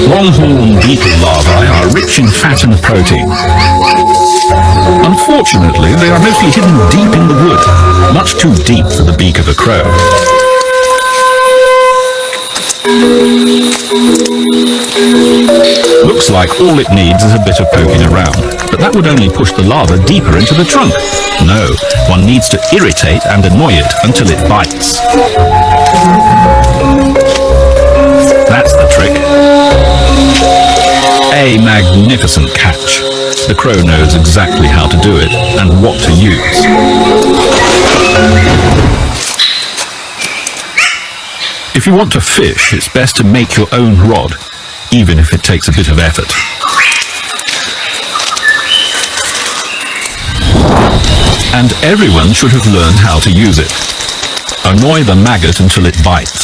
Longhorn beetle larvae are rich in fat and protein. Unfortunately, they are mostly hidden deep in the wood, much too deep for the beak of a crow. Looks like all it needs is a bit of poking around, but that would only push the larva deeper into the trunk. No, one needs to irritate and annoy it until it bites. That's the trick. A magnificent catch. The crow knows exactly how to do it and what to use. If you want to fish, it's best to make your own rod, even if it takes a bit of effort. And everyone should have learned how to use it. Annoy the maggot until it bites.